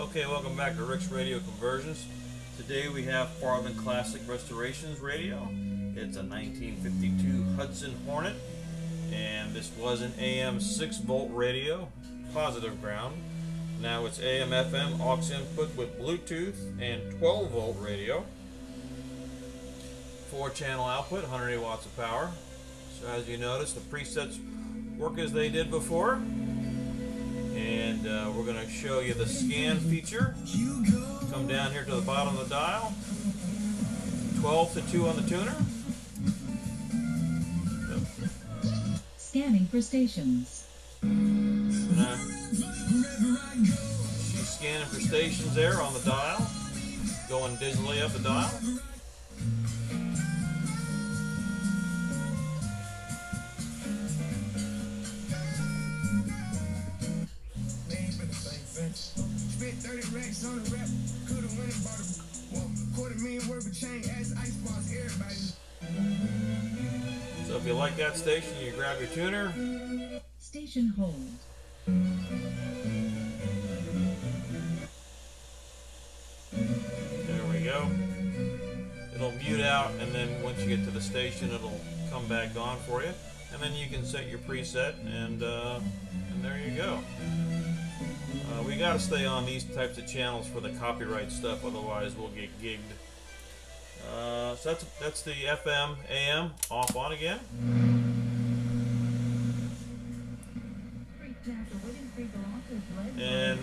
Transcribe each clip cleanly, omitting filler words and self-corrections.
Okay, welcome back to Rick's Radio Conversions. Today we have Farther Classic Restorations radio. It's a 1952 Hudson Hornet, and this was an AM 6-volt radio, positive ground. Now it's AM FM aux input with Bluetooth and 12-volt radio. 4-channel output, 180 watts of power. So as you notice, the presets work as they did before. And we're going to show you the scan feature. Come down here to the bottom of the dial. 12 to 2 on the tuner. Scanning for stations. She's scanning for stations there on the dial. Going digitally up the dial. Spent 30 racks on a rap, coulda went and bought a $250,000 worth of chain, ass icebox, everybody. So if you like that station, you grab your tuner. Station hold. There we go. It'll mute out, and then once you get to the station, it'll come back on for you. And then you can set your preset, and there you go. We got to stay on these types of channels for the copyright stuff, otherwise we'll get gigged. So that's the FM, AM, off on again. And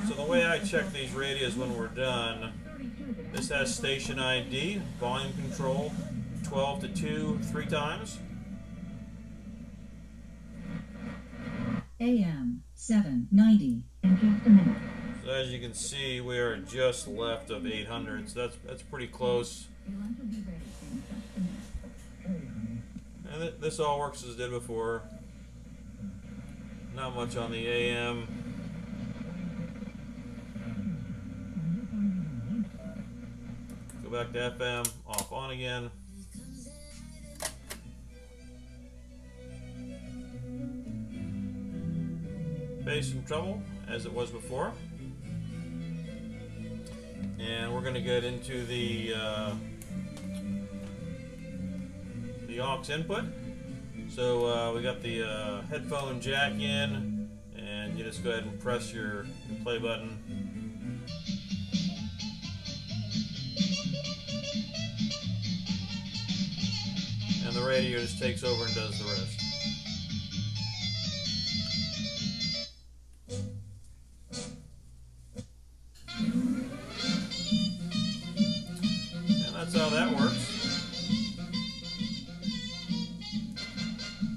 so the way I check these radios when we're done, this has station ID, volume control, 12 to 2, 3 times. AM 790 in just a minute. So as you can see, we are just left of 800, so that's pretty close. And this all works as it did before. Not much on the AM. Go back to FM, off on again. Bass and treble as it was before, and we're going to get into the aux input. So we got the headphone jack in, and you just go ahead and press your play button. And the radio just takes over and does the rest. That's how that works.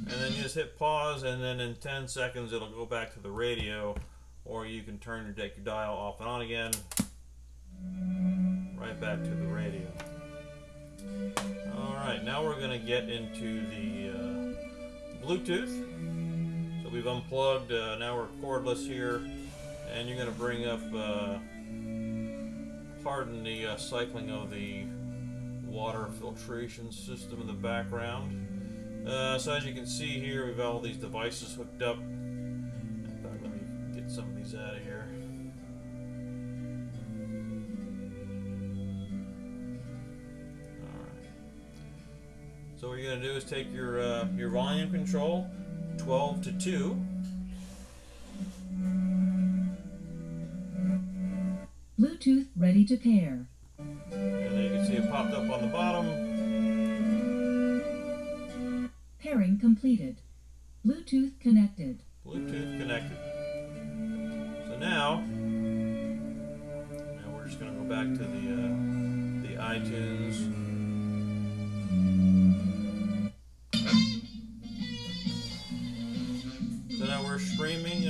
And then you just hit pause, and then in 10 seconds it'll go back to the radio, or you can turn your dial off and on again, right back to the radio. Alright, now we're going to get into the Bluetooth. So we've unplugged, now we're cordless here, and you're going to bring up, pardon the cycling of the water filtration system in the background. So as you can see here, we've got all these devices hooked up. In fact, let me get some of these out of here. Alright. So what you're going to do is take your volume control, 12 to 2. Bluetooth ready to pair. And then you can see it popped up on the bottom. Pairing completed. Bluetooth connected. Bluetooth connected. So now we're just going to go back to the iTunes. So now we're streaming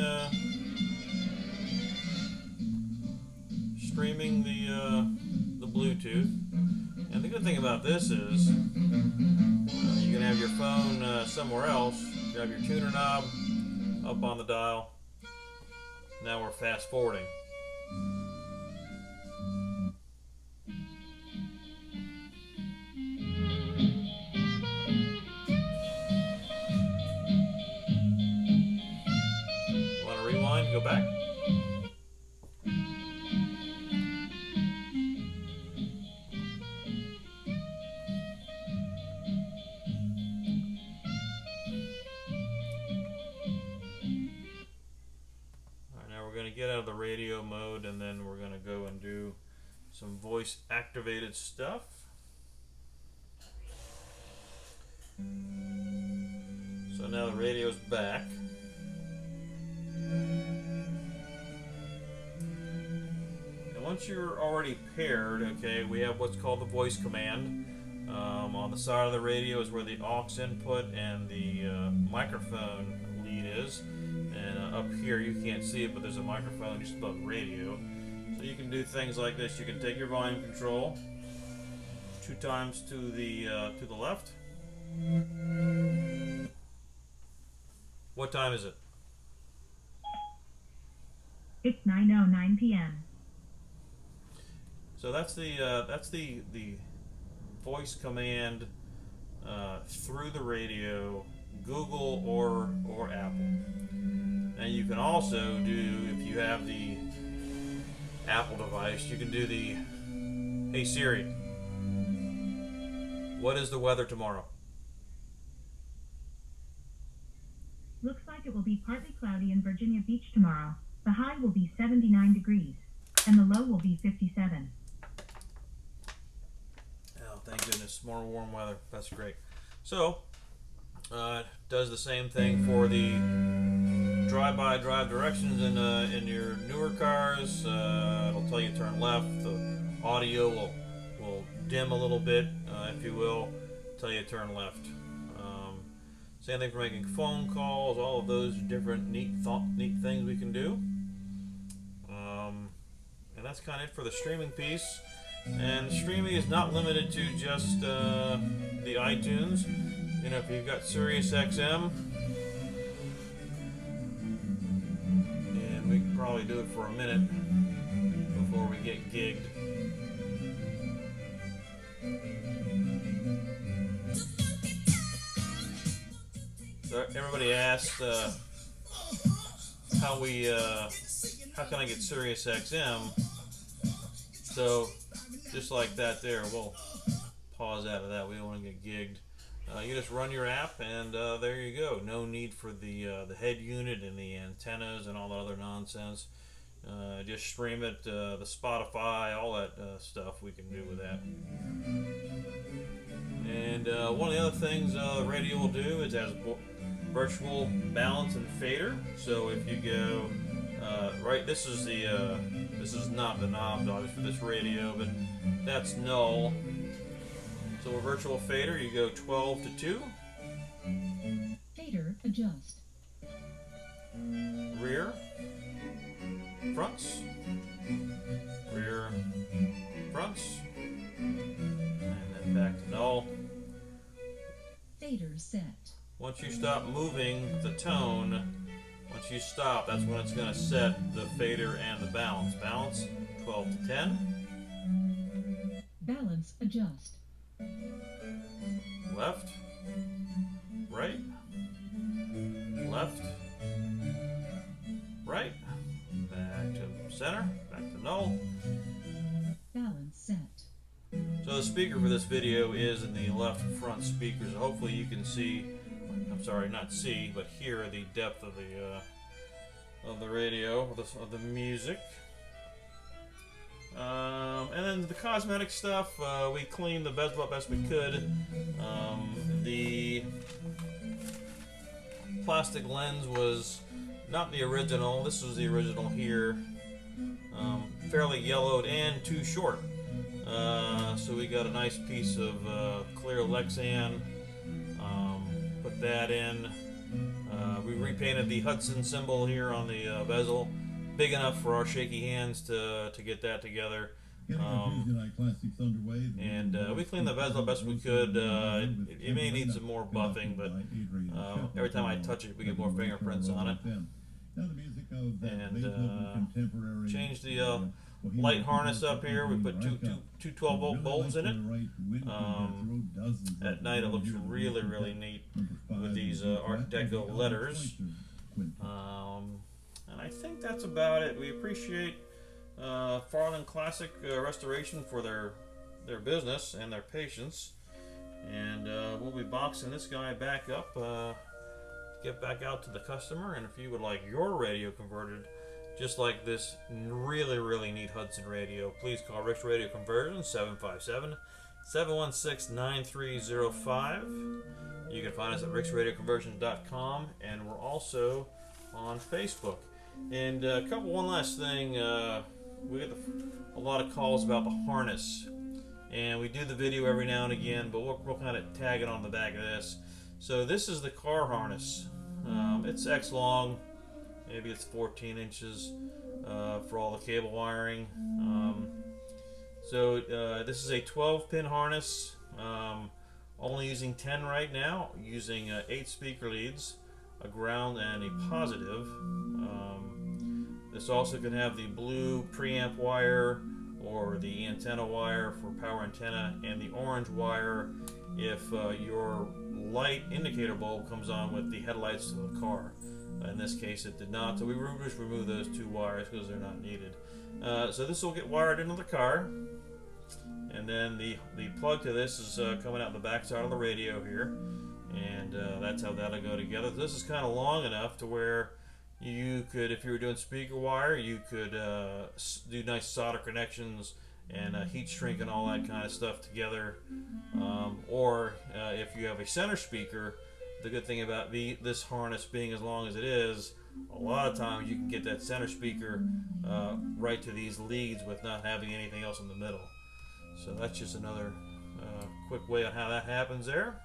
the Bluetooth. And the good thing about this is you can have your phone somewhere else, grab your tuner knob up on the dial. Now we're fast forwarding. Want to rewind? Go back. mode, and then we're going to go and do some voice activated stuff. So now the radio's back. And once you're already paired, okay, we have what's called the voice command. On the side of the radio is where the aux input and the microphone lead is. And up here you can't see it, but there's a microphone just above the radio. So you can do things like this. You can take your volume control 2 times to the left. What time is it? It's 9:09 p.m. So that's the voice command through the radio, Google or Apple. And you can also do, if you have the Apple device, you can do the "Hey Siri, what is the weather tomorrow?" Looks like it will be partly cloudy in Virginia Beach tomorrow. The high will be 79 degrees, and the low will be 57. Oh, thank goodness, more warm weather. That's great. So, does the same thing for the drive-by drive directions in your newer cars. It'll tell you to turn left. The audio will dim a little bit, if you will, tell you to turn left. Same thing for making phone calls. All of those different neat things we can do. And that's kind of it for the streaming piece. And streaming is not limited to just the iTunes. You know, if you've got SiriusXM, and we can probably do it for a minute before we get gigged. So everybody asked how can I get SiriusXM? So just like that there, we'll pause out of that. We don't want to get gigged. You just run your app, and there you go. No need for the head unit and the antennas and all the other nonsense. Just stream it, the Spotify, all that stuff we can do with that. And one of the other things the radio will do is it has virtual balance and fader. So if you go right, this is not the knob obviously for this radio, but that's null. So a virtual fader, you go 12 to 2. Fader adjust. Rear, fronts, rear, fronts, and then back to null. Fader set. Once you stop moving the tone, once you stop, that's when it's going to set the fader and the balance. Balance, 12 to 10. Balance adjust. Left, right, left, right, back to center, back to null. Balance set. So the speaker for this video is in the left front speaker, so hopefully you can see, I'm sorry, not see, but hear the depth of the radio, of the music. And then the cosmetic stuff, we cleaned the bezel up best we could. The plastic lens was not the original. This was the original here. Fairly yellowed and too short. So we got a nice piece of clear Lexan. Put that in. We repainted the Hudson symbol here on the bezel. Big enough for our shaky hands to get that together. And we cleaned the bezel best we could. It may need some more buffing, but every time I touch it, we get more fingerprints on it. And changed the light harness up here. We put two 12-volt bulbs in it. At night, it looks really, really neat with these Art Deco letters. And I think that's about it. We appreciate Farland Classic Restoration for their business and their patience. And we'll be boxing this guy back up to get back out to the customer. And if you would like your radio converted just like this really, really neat Hudson radio, please call Rick's Radio Conversion 757-716-9305. You can find us at ricksradioconversion.com, and we're also on Facebook. And one last thing, we get a lot of calls about the harness, and we do the video every now and again, but we'll kind of tag it on the back of this. So this is the car harness. It's X long, maybe it's 14 inches for all the cable wiring. This is a 12-pin harness, only using 10 right now, using 8 speaker leads, a ground and a positive. This also can have the blue preamp wire or the antenna wire for power antenna, and the orange wire if your light indicator bulb comes on with the headlights of the car. In this case it did not, so we just removed those 2 wires because they're not needed. So this will get wired into the car, and then the plug to this is coming out the back side of the radio here, and that's how that'll go together. This is kind of long enough to where you could, if you were doing speaker wire, you could do nice solder connections and heat shrink and all that kind of stuff together. Or if you have a center speaker, the good thing about this harness being as long as it is, a lot of times you can get that center speaker right to these leads with not having anything else in the middle. So that's just another quick way on how that happens there.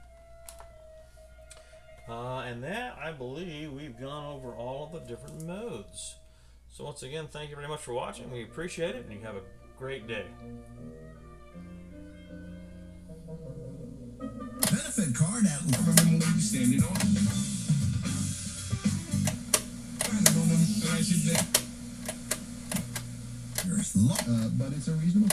And that, I believe, we've gone over all of the different modes. So once again, thank you very much for watching. We appreciate it, and you have a great day. Benefit card at remember when you standing on but it's a reasonable